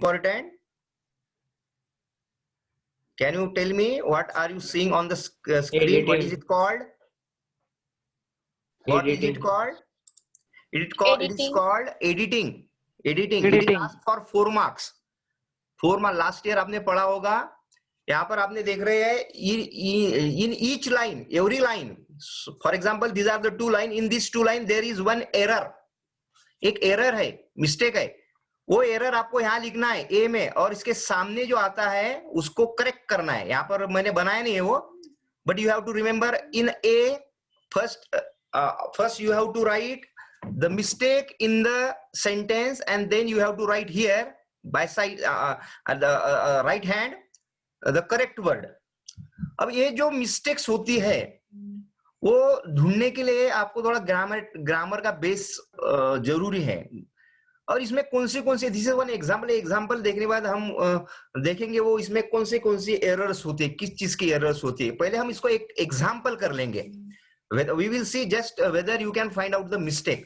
important? Can you tell me what are you seeing on the screen? What is it called? What is it called? It is called editing. It is asked for 4 marks. 4 marks. Last year आपने पढ़ा होगा. यहाँ पर आपने देख रहे हैं in each line, every line. For example, these are the 2 lines. In these 2 lines, there is one error. एक error है, mistake है. वो एरर आपको यहाँ लिखना है ए में, और इसके सामने जो आता है उसको करेक्ट करना है. यहाँ पर मैंने बनाया नहीं है वो, but you have to remember in a first you have to write the mistake in the sentence, and then you have to write here by side at the right hand the correct word. अब ये जो mistakes होती है वो ढूंढने के लिए आपको थोड़ा ग्रामर का बेस जरूरी है. और इसमें कौन see this is one example देखने के बाद हम देखेंगे वो इसमें कौन सी एरर्स होती है, किस चीज की एरर्स होती है. पहले हम इसको एक एग्जांपल कर लेंगे. We will see just whether you can find out the mistake.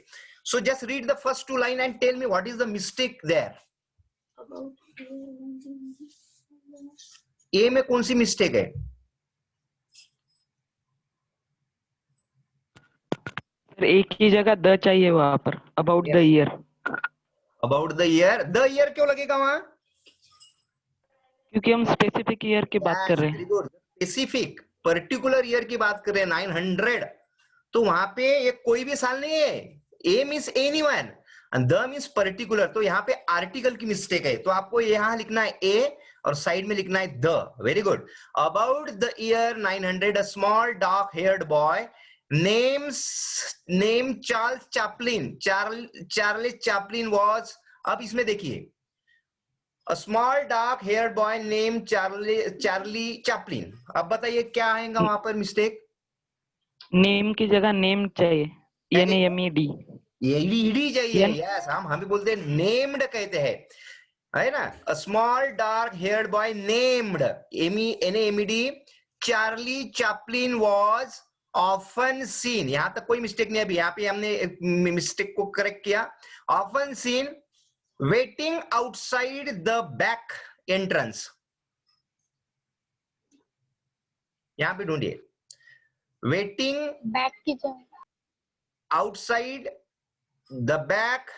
So just read the first 2 lines and tell me what is the mistake there. A में कौन सी मिस्टेक है? एक ही जगह द चाहिए वहां पर. About the year. About the year. The year क्यों लगेगा वहां? क्योंकि हम स्पेसिफिक ईयर की बात कर रहे हैं. स्पेसिफिक पर्टिकुलर ईयर की बात कर रहे हैं. 900. तो वहां पे ये कोई भी साल नहीं है. A means anyone and the means particular. तो यहाँ पे आर्टिकल की मिस्टेक है. तो आपको यहाँ लिखना है ए और साइड में लिखना है the. Very good. About the year 900 a small dark heard boy name Charles Chaplin. Charles Chaplin was. अब इसमें देखिए a small dark heard boy name Charlie Chaplin. अब बताइए क्या आएगा वहां पर मिस्टेक? नेम की जगह नेम चाहिए. NAMED. ईडी चाहिए. यस, हम भी बोलते हैं नेम्ड कहते हैं, है ना. A small dark heard boy named NAMED Charlie Chaplin was often seen. यहां तक कोई मिस्टेक नहीं है. अभी यहाँ पे हमने मिस्टेक को करेक्ट किया. Often seen waiting outside the back entrance. यहां पे ढूंढिए वेटिंग बैक की जगह outside the back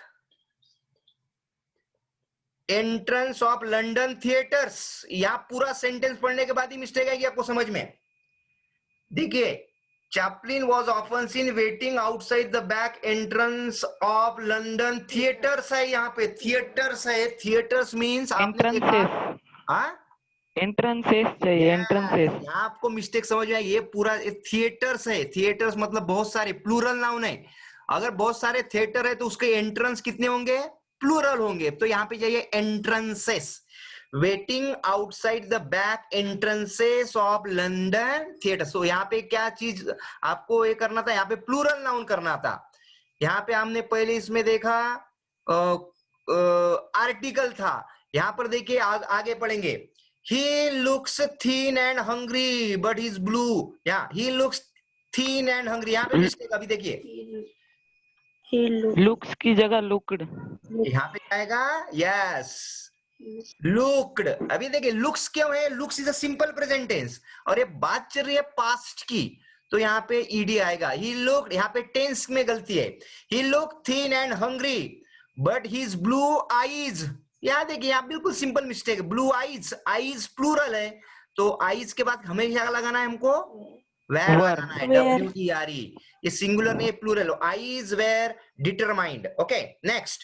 entrance of London theatres. यहां पूरा सेंटेंस पढ़ने के बाद ही मिस्टेक आएगी आपको समझ में. देखिए Chaplin was often seen waiting outside the back entrance of London theaters. है यहाँ पे थिएटर्स है. थिएटर्स मीन्स आपने देखा. हाँ, एंट्रेंसेस चाहिए. एंट्रेंसेस. यहाँ आपको मिस्टेक समझ में आई. ये पूरा थिएटर्स है. थिएटर्स मतलब बहुत सारे, प्लूरल नाउन है. अगर बहुत सारे थिएटर है तो उसके एंट्रेंस कितने होंगे? प्लूरल होंगे. तो यहाँ पे चाहिए entrances. Waiting outside the back entrances of London theatre. So यहाँ पे क्या चीज आपको ये करना था? यहाँ पे प्लूरल नाउन करना था. यहाँ पे हमने पहले इसमें देखा आर्टिकल था. यहाँ पर देखिए आगे पढ़ेंगे. He looks thin and hungry, but he's blue. Yeah, he looks thin and hungry. यहाँ पे मिस्टेक. अभी देखिए looks की जगह looked. यहाँ पे आएगा yes looked. अभी देखिए looks क्यों है? looks is a simple present tense और ये बात चल रही है past की, तो यहाँ पे ed आएगा. He looked. यहाँ पे tense में गलती है. He looked thin and hungry, but his blue eyes. यहाँ देखिए आप बिल्कुल सिंपल मिस्टेक है. Blue eyes. आईज प्लूरल है तो आईज के बाद हमेशा क्या लगाना है हमको? वेर लगाना है. WERE. ये सिंगुलर नहीं, plural. Eyes were determined. Okay next.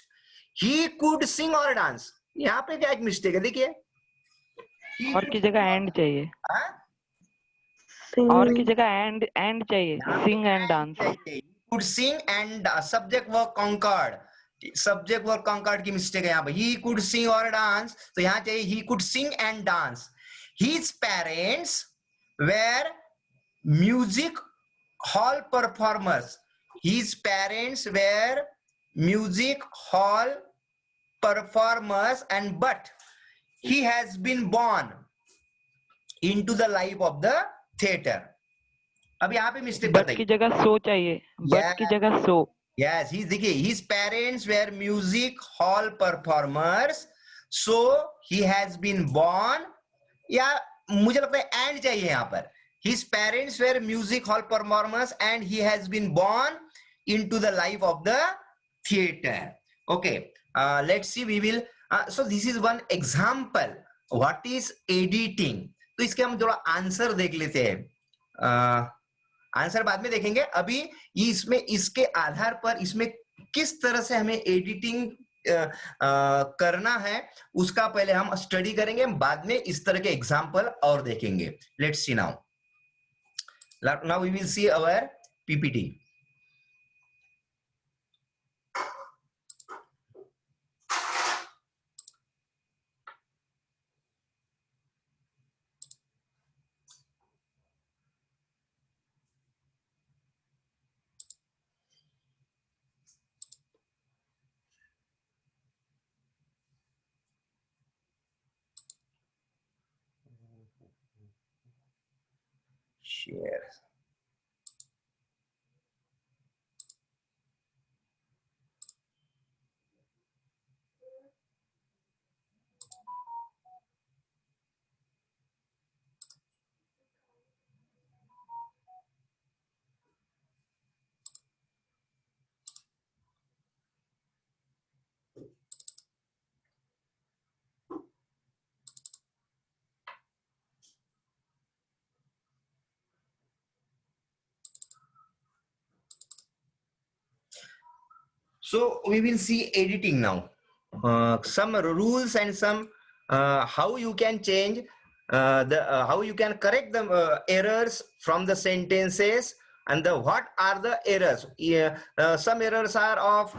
He could sing or dance. यहाँ पे क्या एक मिस्टेक है देखिए. और की जगह एंड चाहिए. और की जगह एंड चाहिए. Sing and dance. Could sing and subject verb concord. Subject verb concord की मिस्टेक है यहाँ पे. ही कुड सिंग और डांस तो यहाँ चाहिए he could sing and dance. His parents were music hall performers. His parents were music hall performers and but he has been born into the life of the theater. अब यहाँ पे mistake बताइए. की जगह सो चाहिए. बट की जगह सो. Yes, देखिए his parents were music hall performers, so he has been born, या मुझे लगता है एंड चाहिए यहाँ पर, his parents were music hall performers and he has been born into the life of the theater. Okay, let's see, we will so this is one example what is editing. तो इसके हम थोड़ा answer देख लेते हैं, answer बाद में देखेंगे, अभी इसमें इसके आधार पर इसमें किस तरह से हमें एडिटिंग करना है उसका पहले हम स्टडी करेंगे, बाद में इस तरह के एग्जांपल और देखेंगे. Let's see now. Now we will see our PPT. Share. So we will see editing now. Some rules and some how you can change how you can correct the errors from the sentences, and what are the errors. Some errors are of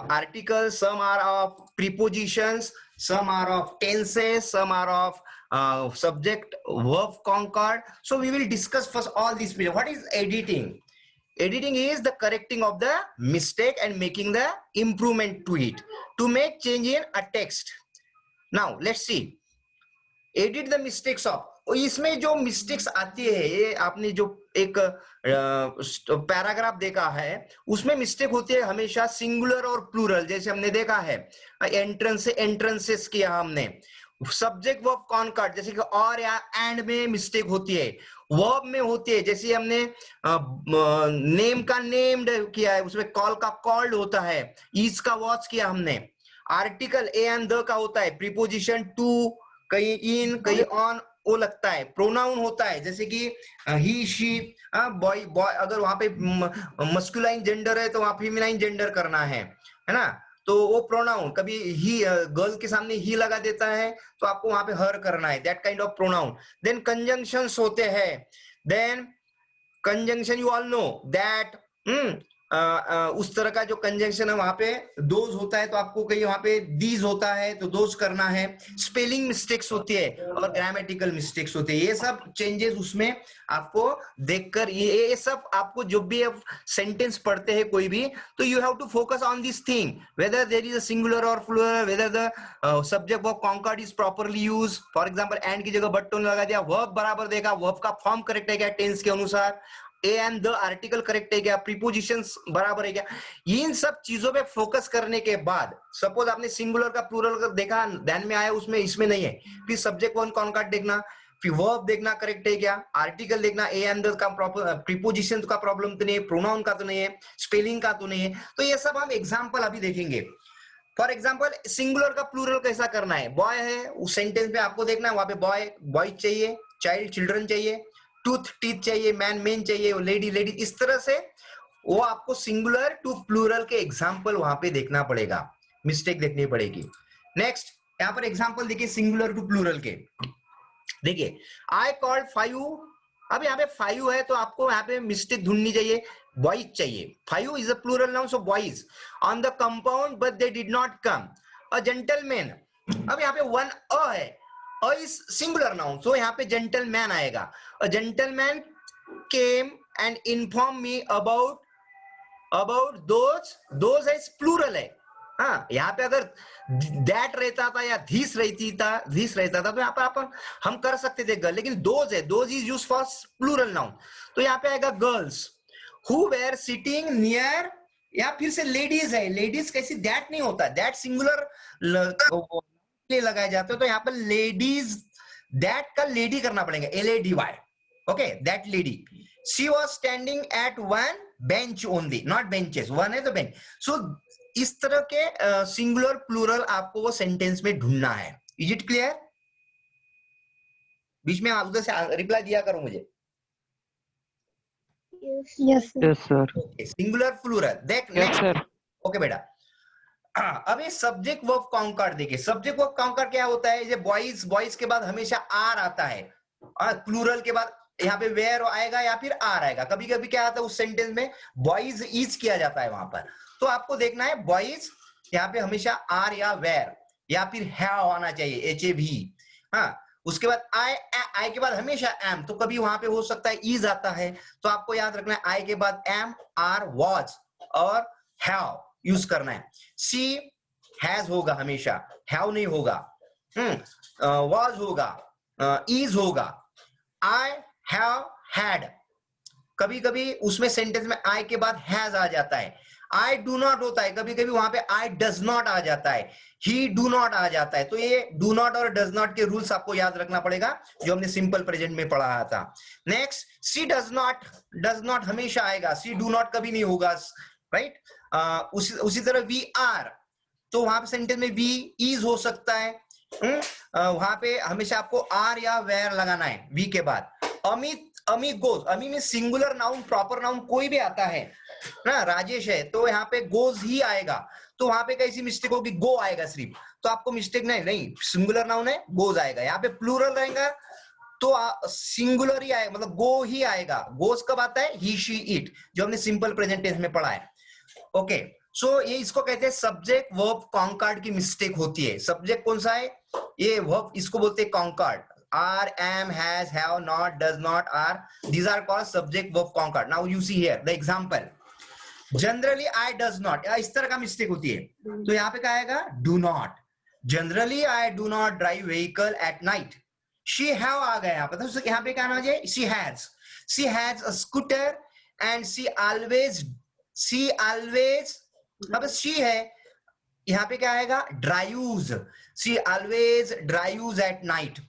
articles, some are of prepositions, some are of tenses, some are of subject verb concord. So we will discuss first all these. What is editing? Editing is the correcting of the mistake and making the improvement to it, to make change in a text. Now let's see. Edit the mistakes of. इसमें जो mistakes आती है, ये आपने जो एक paragraph देखा है उसमें मिस्टेक होती है हमेशा सिंगुलर और प्लूरल. जैसे हमने देखा है एंट्रेंस से एंट्रेंसेस किया हमने, सब्जेक्ट वर्ब कॉनकॉर्ड जैसे कि और या एंड में मिस्टेक होती है, वर्ब में होती है, जैसे हमने नेम का नेम्ड किया है उसमें कॉल का कॉल्ड होता है, इज का वॉच किया हमने, आर्टिकल ए एंड द का होता है, प्रीपोजिशन टू कहीं इन कहीं ऑन वो लगता है, प्रोनाउन होता है जैसे कि ही शी, बॉय बॉय, अगर वहां पे मस्कुलाइन जेंडर है तो वहां फेमिनाइन जेंडर करना है ना, तो वो प्रोनाउन कभी ही गर्ल के सामने ही लगा देता है तो आपको वहां पे हर करना है, that kind of pronoun. Then conjunctions होते हैं, then conjunction you all know that उस तरह का जो कंजंक्शन है वहां पे दोज होता है तो आपको कहीं वहां पे दीज होता है तो दोज करना है. स्पेलिंग मिस्टेक्स होती है और ग्रामेटिकल मिस्टेक्स होती है, ये सब चेंजेस उसमें आपको देखकर ये सब आपको जब भी आप सेंटेंस पढ़ते हैं कोई भी तो you have to focus on this thing, whether there is a singular और plural, whether the subject verb concord is properly use. For example and की जगह बट टोन लगा दिया, वर्ब बराबर देखा, वर्ब का फॉर्म करेक्ट है क्या टेंस के अनुसार, ए एंड द आर्टिकल करेक्ट है क्या, प्रीपोजिशंस बराबर है क्या, इन सब चीजों पे फोकस करने के बाद सपोज आपने सिंगुलर का प्लूरल का देखा ध्यान में आया, उसमें इसमें नहीं है, फिर सब्जेक्ट वन कॉन्कॉर्ड देखना, फिर वर्ब देखना करेक्ट है क्या, आर्टिकल देखना, ए एंड द का प्रॉपर, प्रीपोजिशन का प्रॉब्लम तो नहीं है, प्रोनाउन का तो नहीं है, स्पेलिंग का तो नहीं है. तो ये सब हम एग्जाम्पल अभी देखेंगे. फॉर एग्जाम्पल सिंगुलर का प्लूरल कैसा करना है, बॉय है उस सेंटेंस में आपको देखना है वहां पे बॉय बॉय चाहिए, चाइल्ड चिल्ड्रन चाहिए, टूथ टीथ चाहिए, मैन मेन चाहिए, लेडी लेडी, इस तरह से वो आपको सिंगुलर टू प्लूरल के एग्जांपल वहां पे देखना पड़ेगा, मिस्टेक देखनी पड़ेगी. नेक्स्ट यहाँ पर एग्जांपल देखिए सिंगुलर टू प्लूरल के. देखिए आई कॉल्ड 5, अब यहाँ पे 5 है तो आपको यहाँ पे मिस्टेक ढूंढनी चाहिए, बॉयज चाहिए, 5 is a plural noun so boys on the compound but they did not come. A gentleman, अब यहाँ पे 1 अ है, a is singular noun so यहाँ पे जेंटलमैन आएगा. A gentleman came and inform me about those is plural है. हाँ यहाँ पे अगर दैट रहता था या धीस रहता था तो यहाँ पे हम कर सकते थे, लेकिन दोज है, those is use for plural noun, तो यहाँ पे आएगा girls who were sitting near, या फिर से लेडीज है, लेडीज कैसी दैट नहीं होता, दैट सिंगुलर लगाया जाता है, तो यहाँ पर लेडीज, दैट का लेडी करना पड़ेगा, LADY. Okay, that lady. She was standing at one bench only, not benches, one है तो बेंच. सो इस तरह के सिंगुलर प्लूरल आपको वो सेंटेंस में ढूंढना है. Is it clear? बीच में आप उधर से रिप्लाई दिया करो मुझे. Yes, sir. Yes sir. Singular plural देख. Yes next. सर. ओके बेटा. अब ये सब्जेक्ट वर्ब कॉन्कॉर्ड देखिए. सब्जेक्ट वर्ब कॉन्कॉर्ड क्या होता है? ये बॉयज, बॉयज के बाद हमेशा आर आता है, प्लूरल के बाद यहाँ पे वेयर आएगा या फिर आर आएगा. कभी कभी क्या आता है उस सेंटेंस में बॉयज इज किया जाता है वहां पर. तो आपको देखना है बॉयज यहाँ पे हमेशा आर या वेयर या फिर हैव आना चाहिए, HAV. हाँ, उसके बाद आई के बाद हमेशा एम. तो कभी वहां पे हो सकता है इज आता है, तो आपको याद रखना है आई के बाद एम, आर, वॉज और हैव यूज करना है. सी हैज होगा हमेशा, हैव नहीं होगा. वॉज होगा, इज होगा. I have had. कभी कभी उसमें सेंटेंस में आई के बाद हैज आ जाता है. आई डू नॉट होता है, कभी कभी वहां पे आई डज नॉट आ जाता है, ही डू नॉट आ जाता है. तो ये डू नॉट और डज नॉट के रूल्स आपको याद रखना पड़ेगा जो हमने सिंपल प्रेजेंट में पढ़ा था. Next, she does not. Does not हमेशा आएगा, सी डू नॉट कभी नहीं होगा, राइट. उसी तरह वी आर, तो वहां पे सेंटेंस में वी इज हो सकता है. वहां पे हमेशा आपको आर या वेयर लगाना है वी के बाद. अमित, अमी गोज. अमी में सिंगुलर नाउन, प्रॉपर नाउन कोई भी आता है ना, राजेश है तो यहाँ पे गोज ही आएगा. तो वहां पे कैसी मिस्टेक होगी? गो आएगा सिर्फ. तो आपको मिस्टेक नहीं, सिंगुलर नाउन है गोज आएगा. यहाँ पे प्लूरल रहेगा तो सिंगुलर ही आएगा, मतलब गो ही आएगा. गोज कब आता है? ही, शी, इट, जो हमने सिंपल प्रेजेंट टेंस में पढ़ा है. ओके, सो ये इसको कहते हैं सब्जेक्ट वर्ब कॉन्कॉर्ड की मिस्टेक होती है. सब्जेक्ट कौन सा है? ये वर्ब, इसको बोलते हैं Concord. are, am, has, have, not, does not, are, these are called subject verb concord. Now you see here the example. Generally I does not, इस तरह का मिस्टेक होती है. तो यहाँ पे क्या आएगा? do not. Generally I do not drive vehicle at night. She have आ गया यहाँ पे, तो यहाँ पे क्या आना चाहिए? she has. She has a scooter and she always, अब she है, यहाँ पे क्या आएगा? drives. She always drives at night.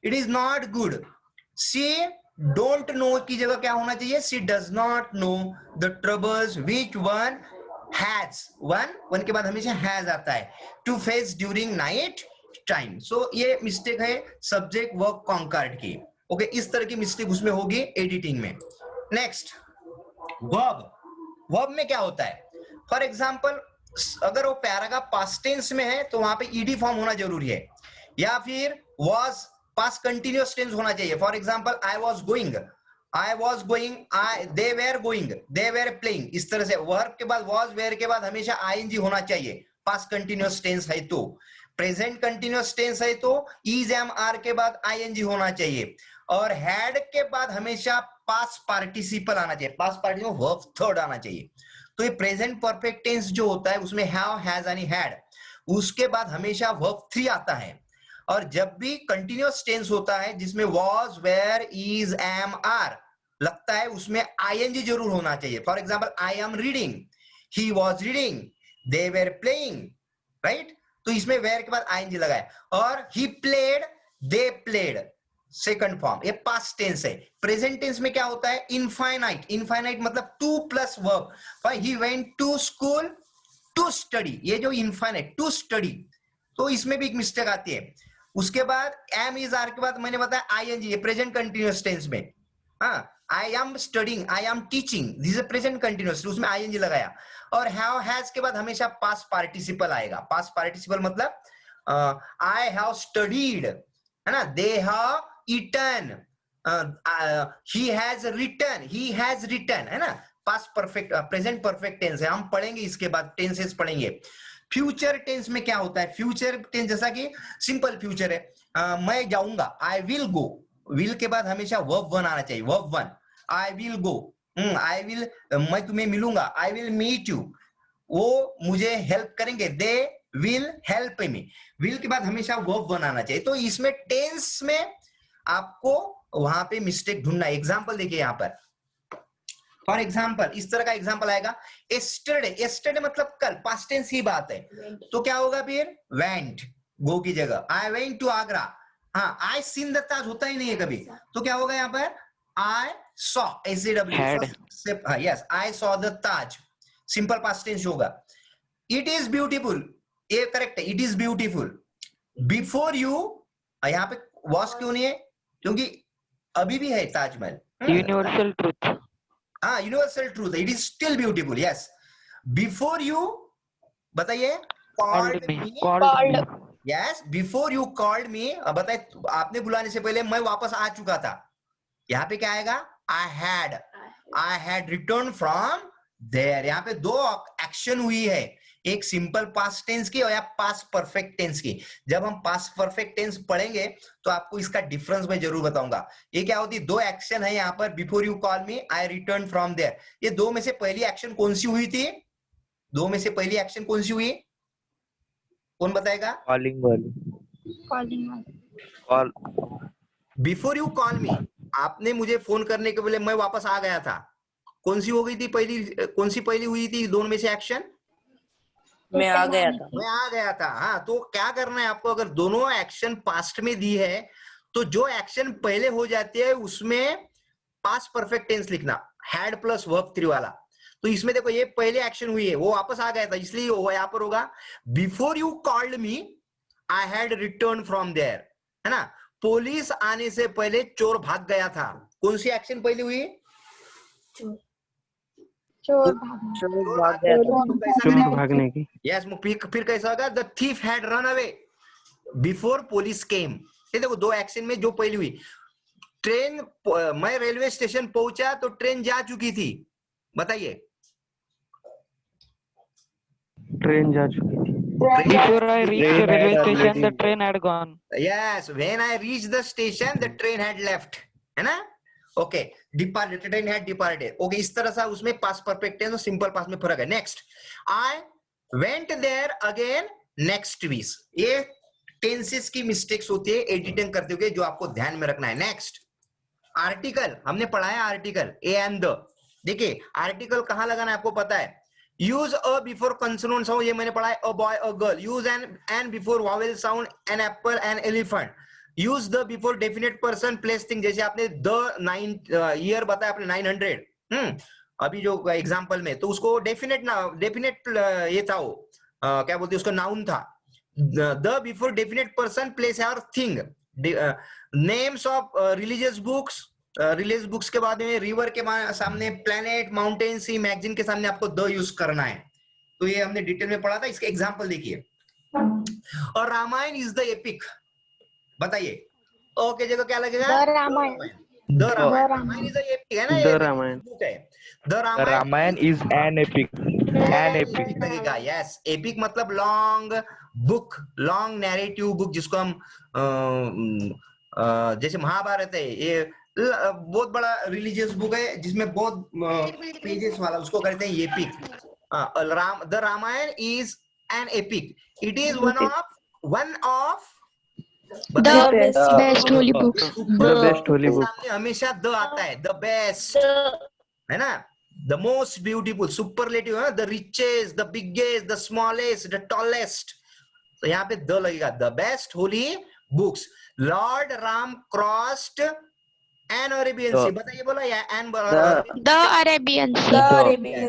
It is not good. She don't know की जगह क्या होना चाहिए? She does not know the troubles which one has. one के बाद हमेशा has आता है. To face during night time. So ये मिस्टेक है सब्जेक्ट वर्ब कॉन्कॉर्ड की. ओके, इस तरह की मिस्टेक उसमें होगी एडिटिंग में. Next, verb. वर्ब में क्या होता है? फॉर एग्जाम्पल, अगर वो पैराग्राफ पास्ट टेंस में है तो वहां पे ईडी फॉर्म होना जरूरी है, या फिर वॉज पास्ट कंटिन्यूअस टेंस होना चाहिए. For example, I was going, they were going, they were playing. इस तरह से वर्ब के बाद वाज, वेर के बाद हमेशा आईएनजी होना चाहिए. पास्ट कंटिन्यूअस टेंस है तो. प्रेजेंट कंटिन्यूअस टेंस है तो इज, एम, आर के बाद आईएनजी होना चाहिए. और हैड के बाद हमेशा पास्ट पार्टिसिपल आना चाहिए. पास्ट पार्टिसिपल वर्ब थर्ड आना चाहिए. तो ये प्रेजेंट परफेक्ट टेंस जो होता है उसमें हैव, हैज यानी हैड, उसके बाद हमेशा वर्ब 3 आता है. और जब भी कंटिन्यूअस टेंस होता है जिसमें were, were, is, am, are लगता है, उसमें आईएनजी जरूर होना चाहिए. For example, I am reading, he was reading, they were playing, right. तो इसमें वेयर के बाद आईएनजी लगाया. और he played, they played, second form, ये पास्ट टेंस है. प्रेजेंट टेंस में क्या होता है? इनफाइनाइट. इनफाइनाइट मतलब 2 plus verb. He went to school to study, ये जो इनफाइनाइट टू स्टडी, तो इसमें भी एक मिस्टेक आती है. उसके बाद एम, इज, आर के बाद मैंने बताया आईएनजी, ये प्रेजेंट कंटिन्यूअस टेंस में. हाँ, I am studying, I am teaching, this is present continuous, उसमें आईएनजी लगाया. और हैव, हैज के बाद हमेशा पास्ट पार्टिसिपल आएगा. पास्ट पार्टिसिपल मतलब आई हैव स्टडीड, है ना, they have eaten, he has written, है ना. Past perfect, present perfect tense है. हम पढ़ेंगे इसके बाद, टेंसेस पढ़ेंगे. फ्यूचर टेंस में क्या होता है? फ्यूचर टेंस जैसा कि सिंपल फ्यूचर है, मैं जाऊंगा, आई विल गो. विल के बाद हमेशा वर्ब 1 आना चाहिए. Verb 1, I will go, I will, मैं तुम्हें मिलूंगा, आई विल मीट यू, वो मुझे हेल्प करेंगे, they will help me. Will के बाद हमेशा वर्ब 1 आना चाहिए. तो इसमें टेंस में आपको वहां पे मिस्टेक ढूंढना है. एग्जाम्पल देखिए यहाँ पर. फॉर एग्जाम्पल, इस तरह का एग्जाम्पल आएगा, एस्टरडे. एस्टरडे मतलब कल, पास्ट टेंस ही बात है. तो क्या होगा फिर? वेंट, गो की जगह आई वेंट टू आगरा, हाँ आई सीन द ताज होता ही नहीं है कभी, तो क्या होगा यहाँ पर I saw, Had. Yes I saw the Taj, simple past tense होगा। इट इज ब्यूटीफुल, ये करेक्ट है, it is beautiful. Before you, यहाँ पे वॉस क्यों नहीं है, क्योंकि अभी भी है ताजमहल। Universal truth. हाँ universal truth, it is still beautiful, yes. Before you बताइए, Called called me. Me, Called me. Yes before you called मी, बताइए आपने बुलाने से पहले मैं वापस आ चुका था, यहाँ पे क्या आएगा, I had return from there. यहाँ पे दो एक्शन हुई है, एक सिंपल पास्ट टेंस की और या पास्ट परफेक्ट टेंस की। जब हम पास्ट परफेक्ट टेंस पढ़ेंगे तो आपको इसका डिफरेंस मैं जरूर बताऊंगा। ये क्या होती है, दो एक्शन है यहाँ पर, before you call me, I return from there. ये दो में से पहली एक्शन कौन सी हुई थी, दो में से पहली एक्शन कौन सी हुई, कौन बताएगा? कॉलिंग वाली, calling call, before you call मी, आपने मुझे फोन करने के पहले मैं वापस आ गया था, कौन सी हो गई थी पहली, कौन सी पहली हुई थी दोनों में से एक्शन? मैं आ गया था। मैं आ गया था, हाँ। तो क्या करना है आपको, अगर दोनों एक्शन पास्ट में दी है तो जो एक्शन पहले हो जाती है उसमें पास्ट परफेक्ट टेंस लिखना, हैड प्लस वर्ब 3 वाला। तो इसमें देखो ये पहले एक्शन हुई है, वो वापस आ गया था, इसलिए वो यहाँ पर होगा before you called me I had return from there, है ना। पुलिस आने से पहले चोर भाग गया था, कौन सी एक्शन पहले हुई? चोर भागना, चोर भाग गया था। चोर भागने की। यस, फिर कैसा होगा, the thief had run away before police केम। ये देखो दो एक्शन में जो पहली हुई, ट्रेन, मैं रेलवे स्टेशन पहुंचा तो ट्रेन जा चुकी थी, बताइए। ट्रेन जा चुकी थी। Before I reached the railway station, the train had gone. Yes, when I reached the station, the train had left, है ना। Okay, departed, train had departed. Okay, इस तरह से उसमें पास्ट परफेक्ट टेंस और सिंपल पास्ट में फर्क है। Next, I went there again next week. ये टेंसेस की मिस्टेक्स होती है एडिटिंग करते हुए, जो आपको ध्यान में रखना है। नेक्स्ट, आर्टिकल हमने पढ़ा है, आर्टिकल ए एंड द। देखिए आर्टिकल कहां लगाना है आपको पता है, use a before consonant sound, ये मैंने पढ़ा है, a boy a girl. Use an before vowel sound, an apple an elephant. Use the before definite person place thing, जैसे आपने द 9 ईयर बताया आपने 900, अभी जो एग्जांपल में, तो उसको डेफिनेट ना, डेफिनेट ये था वो, क्या बोलते हैं उसका, नाउन था। The before definite person place और thing. Names of religious books, religious books के बाद में रिवर के सामने प्लेनेट, माउंटेन, सी, मैगजीन के सामने आपको द यूज करना है। तो ये हमने डिटेल में पढ़ा था, इसके एग्जांपल देखिए। और रामायण इज द एपिक, बताइए ओके जगह क्या लगेगा, the Ramayana, the Ramayana, the Ramayana is the epic है ना, द ये रामायण। बुक है। The Ramayana is an epic, an epic. लगेगा, यस। एपिक मतलब long book, long narrative book, जिसको हम जैसे महाभारत है, ये बहुत बड़ा रिलीजियस बुक है जिसमें बहुत पेजेस वाला, उसको कहते हैं epic. The Ramayana is an epic, it is one of the best holy books, The best holy book. सामने हमेशा द आता है, द बेस्ट, है ना, द मोस्ट ब्यूटीफुल, सुपरलेटिव है, the richest, the biggest, the smallest, the tallest. तो यहाँ पे द लगेगा, the best holy books. Lord Ram crossed an Arabian Sea, बताइए बोला या an, the Arabian Sea,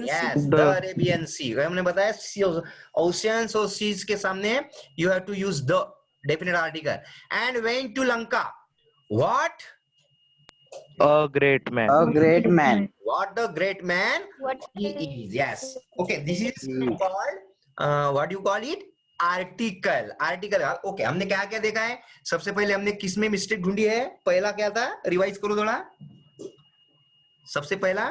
yes, the Arabian Sea. हमने बताया ओशियंस और सीज के सामने you have to use the definite article. And went to Lanka, what, A great man. A great man. what the great man he is, yes. Okay, this is called what do you call it, article. Article, okay. हमने क्या क्या देखा है, सबसे पहले हमने किस में मिस्टेक ढूंढी है, पहला क्या था, रिवाइज करो थोड़ा। सबसे पहला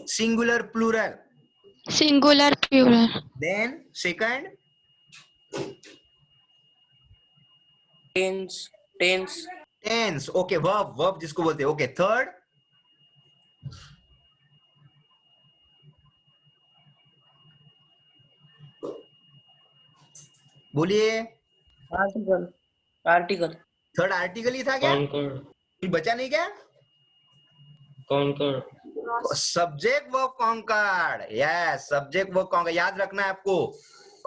singular plural, singular plural, then second tense, tense, tense, okay, verb, verb जिसको बोलते हैं, ओके। थर्ड बोलिए, आर्टिकल, आर्टिकल, थर्ड आर्टिकल ही था क्या, कुछ बचा नहीं क्या? Subject verb concord, yes, subject verb concord, याद रखना है आपको।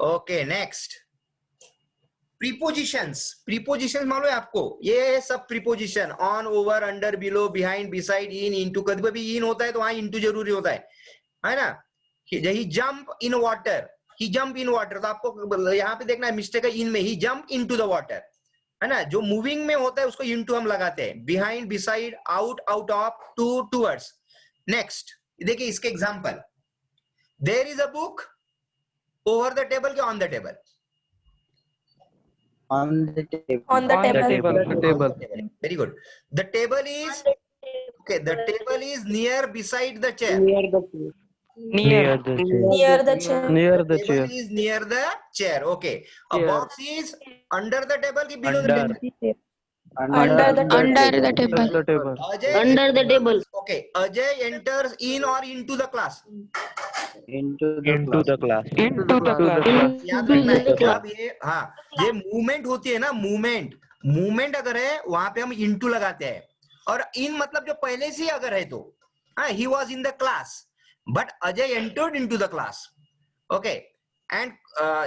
ओके नेक्स्ट, प्रीपोजिशंस मालूम है आपको, ये सब preposition, on, over, under, below, behind, beside, in, into, कभी भी इन होता है तो वहां इनटू जरूरी होता है ना। He jump in water, he jump in water, तो आपको यहाँ पे देखना है मिस्टेक है इन में, ही जंप इनटू द वाटर, है ना। जो मूविंग में होता है उसको इनटू हम लगाते हैं, behind, beside, out, out of, to, towards. Next देखिए इसके example, there is a book over the table के on the table, On the table. On the table. very good. The table is, okay, the table is near beside the chair, Near the table. Near. Near the chair. Near the table chair. is near the chair, okay. A Chair. box is under the table ki below the Under. table? Under the table. Under the table. Ajay, Under the table. okay, Ajay enters in or into the class, Into the Into the class. Into the class. याद रखना है जब ये, हाँ, ये movement होती है ना, मूवमेंट अगर है वहां पे हम इनटू लगाते हैं, और इन मतलब जो पहले से ही अगर है तो, हाँ, he was in the class but Ajay entered into the class, okay, and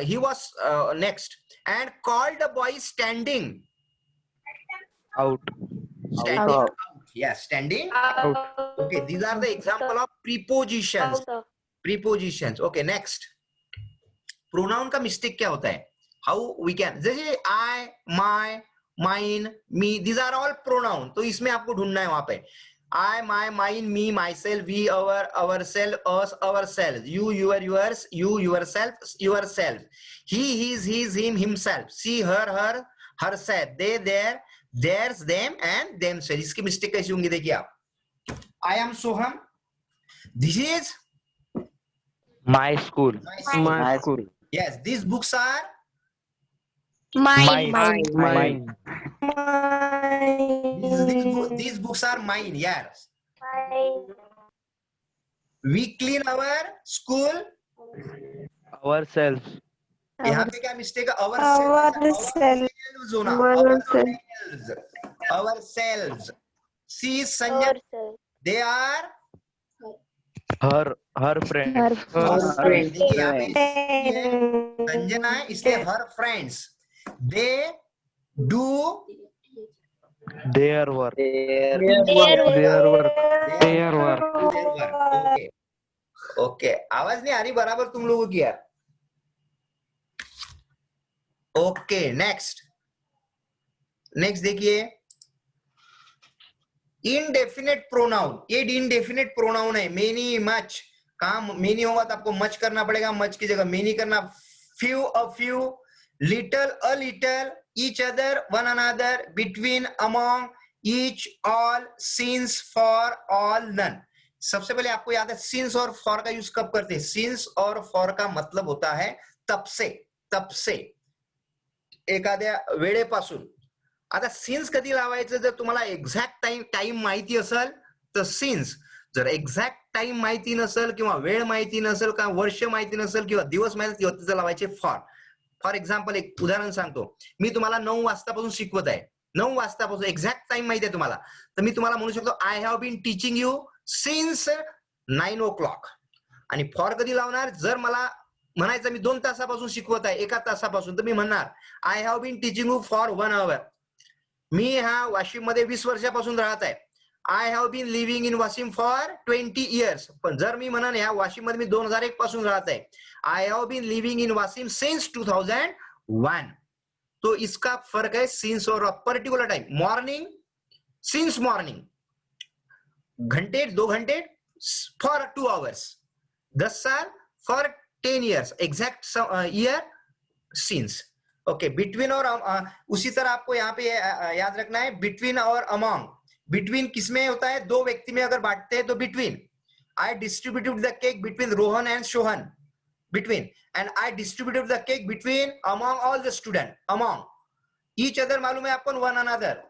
he was next, and called the boy standing, Out. standing, yeah, standing, okay, these are the example of prepositions, okay. Next, pronoun का mistake क्या होता है, how we can, जैसे I, my, mine, me, these are all pronoun, तो इसमें आपको ढूंढना है वहां पे, I, my, mine, me, myself, we, our, ourselves, us, ourselves, you, your, yours, you, yourself, yourself, he, his, him, himself, she, her, herself, they, their, theirs, them and themselves. इसकी mistake कैसी होंगी देखिए आप, I am Soham, this is My school. My school. yes, these books are Mine. Mine. these books are mine, yes. We clean our school, Ourselves. यहाँ पे क्या mistake है, ourselves होना, ourselves. She is Sanjana, they are Her friend. देखिए यहाँ पे संजना है इसलिए her friends, they do Their work. Their work. Okay okay, आवाज नहीं आ रही बराबर तुम लोगों की यार, ओके। नेक्स्ट देखिए, इनडेफिनेट प्रोनाउन, ये इनडेफिनेट प्रोनाउन है, मेनी, मच, काम मेनी होगा तो आपको मच करना पड़ेगा, मच की जगह मेनी करना, few, a few, little, a little, each other, one another, between, among, each, all, since, for, all, none. सबसे पहले आपको याद है सिंस और फॉर का यूज कब करते हैं, सिंस और फॉर का मतलब होता है तब से, एखाद्या वेळेपासून। आता सिन्स कधी लावायचं, जर तुम्हाला एक्झॅक्ट टाइम माहिती असेल तर सिन्स, जर एक्झॅक्ट टाइम माहिती नसेल किंवा वेळ माहिती नसेल किंवा वर्ष माहिती नसेल किंवा दिवस माहिती नसेल तर लावायचे फॉर एक्झाम्पल एक उदाहरण सांगतो, मी तुम्हाला 9 वाजतापासून शिकवत आहे, 9 वाजतापासून एक्झॅक्ट टाइम माहिती आहे तुम्हाला, तर मी तुम्हाला म्हणू शकतो I have been teaching you since 9 o'clock. आणि फॉर कधी लावणार, जर मला म्हणायचं मी 2 तासापासून शिकवत आहे, 1 तासापासून, तर मी म्हणणार I have been teaching you for 1 hour. मी हा वाशिम मध्ये 20 वर्षापासून राहत आहे, I have been living in Washim for 20 years. पण जर मी म्हणा या वाशिम मध्ये मी 2001 पासून राहत आहे, I have been living in Washim since 2001. तो इसका फर्क है सिंस और particular time, morning, since morning, घंटे 2 घंटे, फॉर 2 hours, 10 साल, for 10 years, exact year, since, okay. Between और उसी तरह आपको यहाँ पे याद रखना है बिटवीन और अमॉन्ग। बिटवीन किसमें होता है, 2 व्यक्ति में अगर बांटते हैं तो between, I distributed the cake between Rohan and Sohan, between, and I distributed the cake between among all the student, among, each other मालूम है आपको, one another,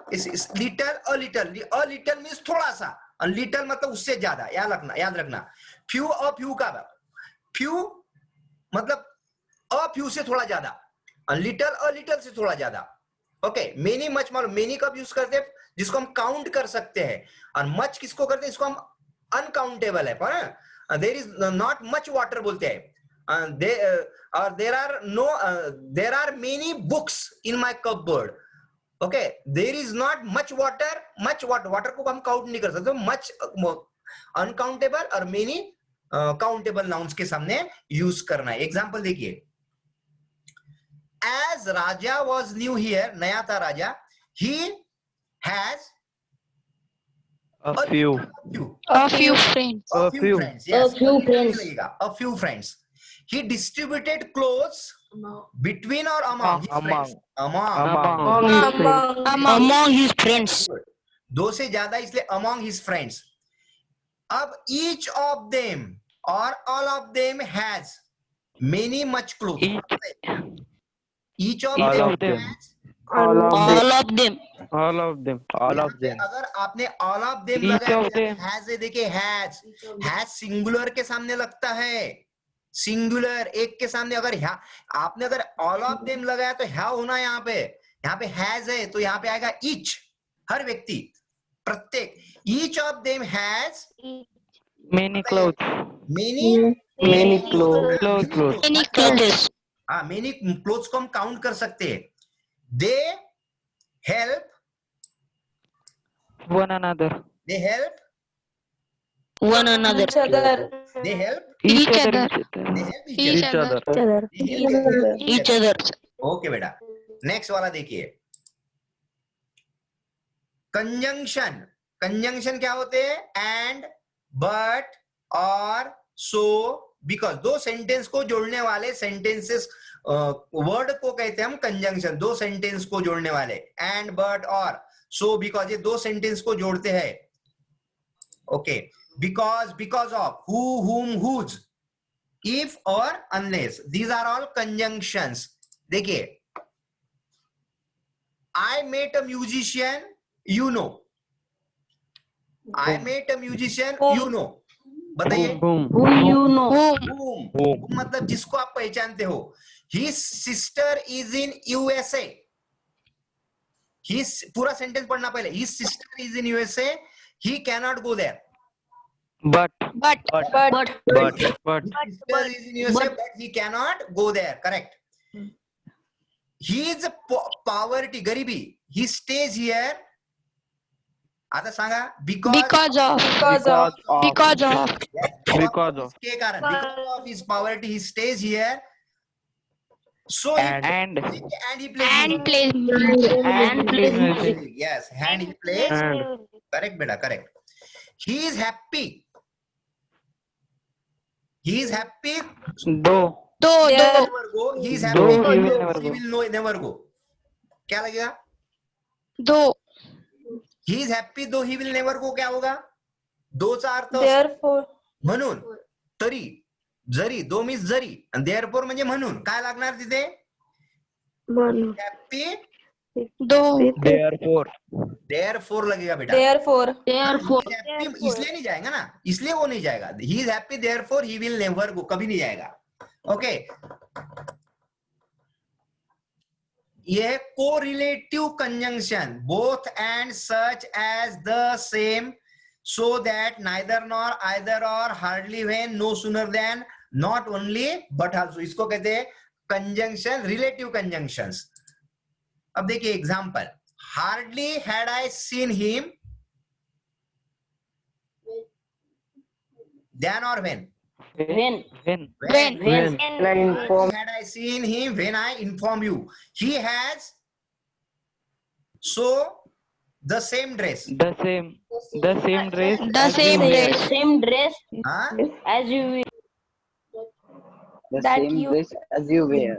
little, a little means थोड़ा सा, लिटल मतलब उससे ज्यादा, याद रखना। फ्यू, अ फ्यू का, फ्यू मतलब अ फ्यू से थोड़ा ज्यादा, लिटल, अ लिटल से थोड़ा ज्यादा, ओके। मेनी, मच मालूम, मेनी कब यूज करते हैं, जिसको हम काउंट कर सकते हैं, और मच किसको करते हैं, इसको हम अनकाउंटेबल है, there is not much water बोलते हैं, there are many books in my cupboard. Okay, there is not much water. Water को हम काउंट नहीं कर सकते. Much uncountable और many countable nouns के सामने यूज करना है. एग्जाम्पल देखिए. As Raja was new here, नया था राजा. He has A few. A few friends. A A few few. friends. Yes. A few friends. A few friends. He distributed clothes between or among his Among. friends. Among. Among his friends. Good. दो से ज्यादा इसलिए among his friends. अब each of them or all of them has many much clothes. Each of All them of them. has. All of them. All of them. All of them. All यहाँ of पे them. अगर आपने all of them Each लगाया of them. has है, देखिए has singular के सामने लगता है. सिंगुलर एक के सामने अगर आपने अगर ऑल ऑफ देम लगाया तो है होना. यहाँ पे हैज है तो यहाँ पे आएगा ईच. हर व्यक्ति प्रत्येक. Each of them has Many clothes. Many clothes. Many clothes. हाँ, मेनी क्लोथ्स को हम काउंट कर सकते हैं. They help One another. One another. Each other. They help Each other. Each other. Each other. Okay बेटा. Next वाला देखिए. Conjunction. Conjunction क्या होते हैं? एंड, बट, और, सो, बिकॉज. दो सेंटेंस को जोड़ने वाले सेंटेंसेस वर्ड को कहते हैं हम कंजंक्शन. दो सेंटेंस को जोड़ने वाले एंड, बट, और, सो, बिकॉज ये दो सेंटेंस को जोड़ते हैं. Okay. because of, who, whom, whose, if or unless. These are all conjunctions. देखिए. I met a musician, you know. I met a musician, you know. बताइए. Boom. Who you know. Whom मतलब जिसको आप पहचानते हो. His sister is in USA. His पूरा sentence पढ़ना पहले. His sister is in USA. He cannot go there. But. But. But. His sister is in USA, but he cannot go there. Correct. He is poverty, गरीबी. He stays here. आता सांगा. Because of. के कारण. Because of his poverty, he stays here. So And. he plays music. Yes, and he plays. Correct, beta. Correct. He is happy. He is happy. Though. Never go. He is happy. Though he will never He go. will never go. क्या लगेगा? Though. He is happy though he will never go. क्या होगा? दोचा अर्थ Therefore. म्हणून. तरी, जरी. दो means जरी. आणि therefore म्हणजे म्हणून. काय लागणार तिथे? Happy. Therefore लगेगा बेटा. Therefore. Happy इसलिए नहीं जाएगा ना. इसलिए वो नहीं जाएगा. He is happy therefore he will never go. कभी नहीं जाएगा. ओके. ये है correlative conjunction. Both and such as the same, so that neither nor, either or, hardly when, no sooner than, not only but also. इसको कहते हैं conjunction, relative conjunctions. अब देखिए example. Hardly had I seen him. Then और when. When. Had I seen him when I inform you. He has so the same dress. The same dress. Same dress Huh? as you wear. The That same you- dress as you wear.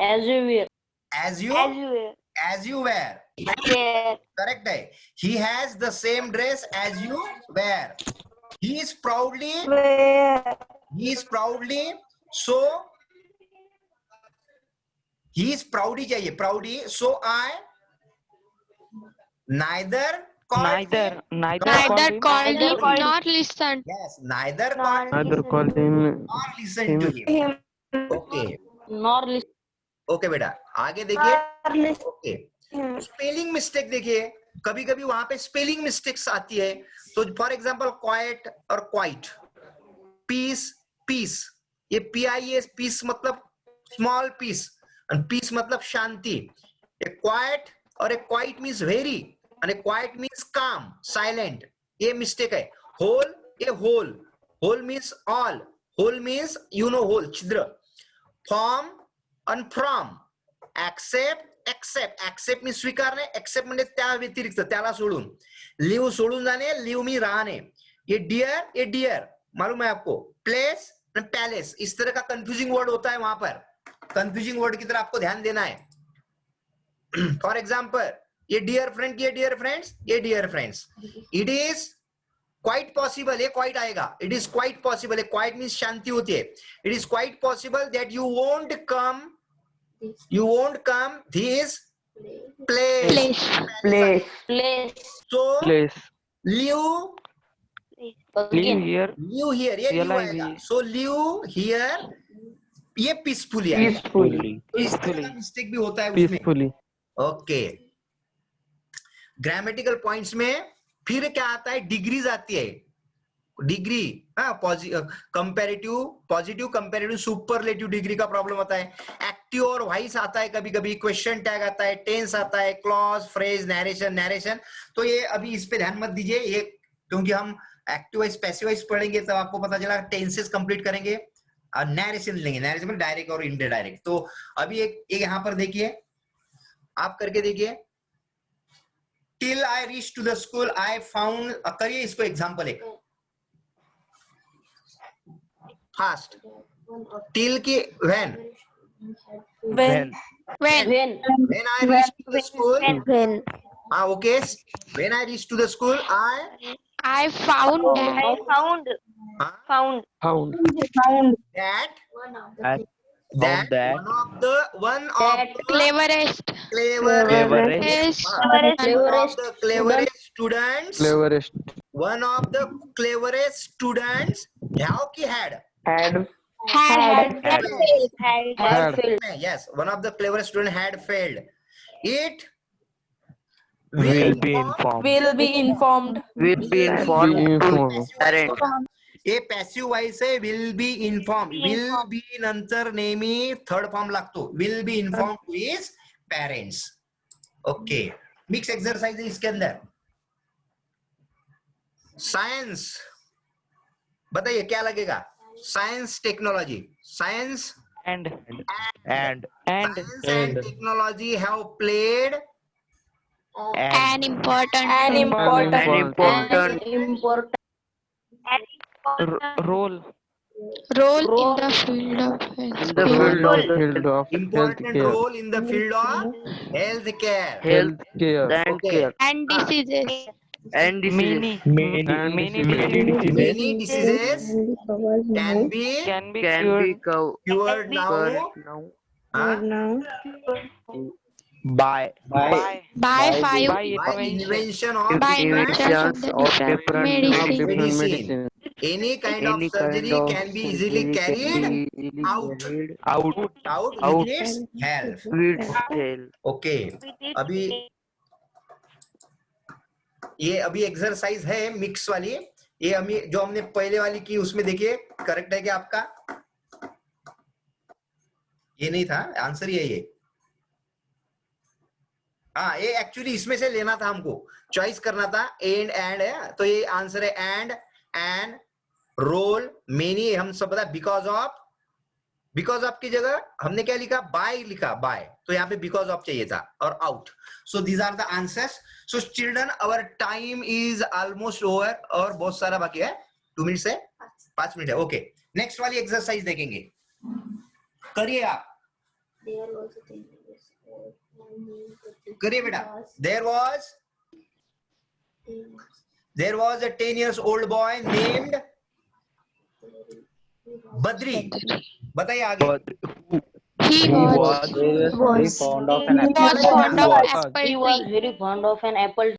As you wear. As you wear. Correct है. He has the same dress as you wear. He is proudly so. He is proudly चाहिए. Proudly so I neither called him. Neither called him nor listened. Yes, neither called him Other call him. nor listened to him. Okay. Nor listen. Okay बेटा. आगे देखिए. Okay. Spelling mistake देखिए. कभी कभी वहां पे spelling mistakes आती है. तो फॉर एग्जांपल क्वाइट और क्वाइट, पीस पीस, ये PIS पीस मतलब स्मॉल पीस और पीस मतलब शांति. ए क्वाइट और ए क्वाइट मीन्स वेरी और a quiet means calm silent. ये मिस्टेक है. Whole a hole. Whole means all. Hole means you know hole छिद्र. फॉर्म आणि फ्रॉम. Accept except. ऍक्सेप्ट मी स्वीकारणे. ऍक्सेप्ट म्हणजे त्या व्यतिरिक्त त्याला सोडून. लिव सोडून जाणे. लिव मी राहणे. ये डियर मालूम है आपको. प्लेस पैलेस इस तरह का कंफ्यूजिंग वर्ड होता है वहां पर. कंफ्यूजिंग वर्ड की तरफ आपको ध्यान देना है. फॉर एग्जाम्पल ये डियर फ्रेंड की डियर फ्रेंड्स. ये dear friends. It is quite possible. ये क्वाइट आएगा. It is quite possible. ये क्वाइट मीन्स शांति होती है. It is quite possible that you won't come this place. Place. So Place. Live Again. Here. Here. ये live LIV. आएगा. So live here. ये peacefully आएगा. Peacefully. तो इस तरह का Peacefully. मिस्टेक भी होता है उसमें. Peacefully. ओके. ग्रामेटिकल पॉइंट्स में फिर क्या आता है. डिग्रीज आती है. Degree comparative positive comparative superlative degree का प्रॉब्लम आता है. एक्टिव और वाइस आता है कभी कभी. क्वेश्चन टैग आता है. टेंस आता है. Clause phrase narration. तो ये अभी इस पे ध्यान मत दीजिए. ये क्योंकि हम एक्टिव वाइज पैसिव वाइज पढ़ेंगे तब आपको पता चला. टेंसेस कंप्लीट करेंगे और नरेशन लेंगे. नरेशन में डायरेक्ट और इनडायरेक्ट. तो अभी एक यहां पर देखिए. आप करके देखिए. Till I reach to the school I found. करिए इसको एग्जांपल एक फास्ट. टिल की when. When. When. When I reach to the school. When. हाँ okay. When I reach to the school I found that. Found. Found. that Found that one of the Cleverest. cleverest students. Cleverest. One of the cleverest students have ki had. Had. Had failed. Yes, one of the cleverest students had failed. It will be informed. Will be informed. Will be informed Be to informed. parents. हे passive voice आहे. Will be inform. Will be नंतर नेहमी third form लागतो. Will be inform to his parents. Okay. Mix exercise है इसके अंदर. Science बताइए क्या लगेगा. Science technology. Science And. And science and technology have played An important. Important. Role. Role in the field of in the Field field of of important healthcare. role in the field of health care. Healthcare. and Okay. care and diseases. and diseases. Many diseases Many diseases can be can be Can be cured cured now. by By by By invention invention of By inventions invention of of different medicine. medicine. Any kind of surgery can be easily carried out. Out with its help. Okay. अभी ये अभी exercise है mix वाली. ये जो हमने पहले वाली की उसमें देखिए करेक्ट है क्या आपका. ये नहीं था आंसर. ये हाँ ये एक्चुअली इसमें से लेना था हमको. चॉइस करना था. एंड है तो ये आंसर है. एंड रोल मेनी हम सब पता. बिकॉज ऑफ की जगह हमने क्या लिखा. बाय लिखा. बाय. तो यहाँ पे बिकॉज ऑफ चाहिए था. और out. So these are the answers. So children our time is almost over. और बहुत सारा बाकी है. 2 मिनट से 5 मिनट है. ओके. नेक्स्ट वाली एक्सरसाइज देखेंगे. करिए आप. करिए बेटा. there was a 10 years old boy named Badri. बताइए आगे. He was Very fond of an apple. apple He was tree. very fond of an apple.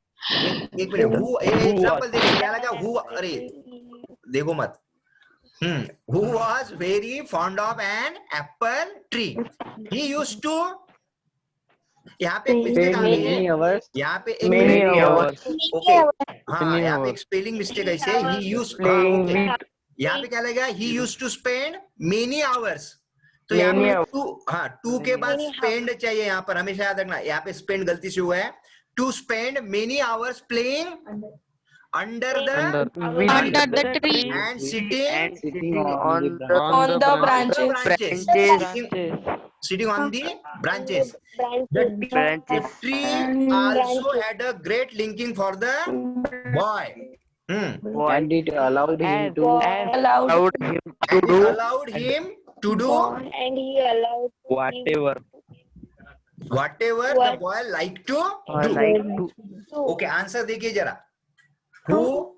एक मिनट. एग्जाम्पल देखिए क्या लगा. हु. अरे देखो मत. Who was very fond of an apple tree. He used to. यहाँ पे एक मिस्टेक आ गई है. यहाँ पे एक Many hours. ओके. हाँ यहाँ पे एक स्पेलिंग मिस्टेक ऐसे. He used यहाँ पे क्या लगेगा, he use to spend many hours. तो यहाँ Many पे hours. टू, हाँ टू के बाद स्पेंड चाहिए, यहाँ पर हमेशा याद रखना, यहाँ पे स्पेंड गलती से हुआ है। To spend many hours playing under the Under the tree. and sitting Sitting on the branches. branches. Sitting on the branches. The tree also had a great linking for the boy. And it allowed him to Allowed him And it allowed him to do and he allowed Whatever. whatever the boy liked to do. like to Okay, answer देखिए जरा। Who,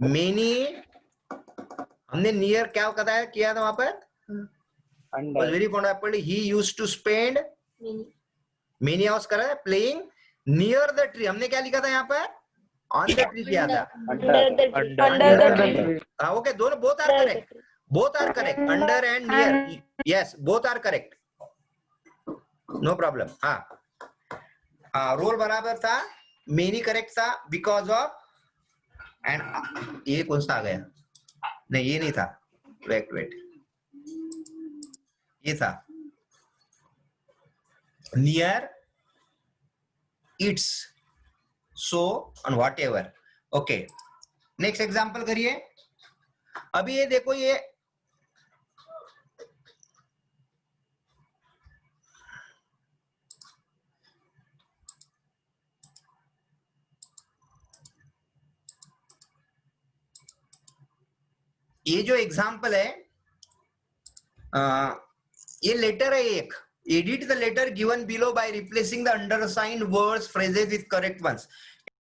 many, हमने near क्या बताया किया था वहां पर? Was very fond of apple. He used to spend many hours करा है playing near the tree. हमने क्या लिखा था यहाँ पर? On the tree किया था। under the tree. Okay, दोनों both are correct. Both are correct. Under and near. Yes, both are correct. No problem. हाँ रोल बराबर था, मेनी करेक्ट था बिकॉज ऑफ एंड ये कौन सा आ गया? नहीं ये नहीं था, वेट ये था near it's so on what ever. Okay next example करिए। अभी ये देखो, ये जो एग्जाम्पल है, ये लेटर है एक। Edit the letter given below by replacing the undersigned words phrases with correct once.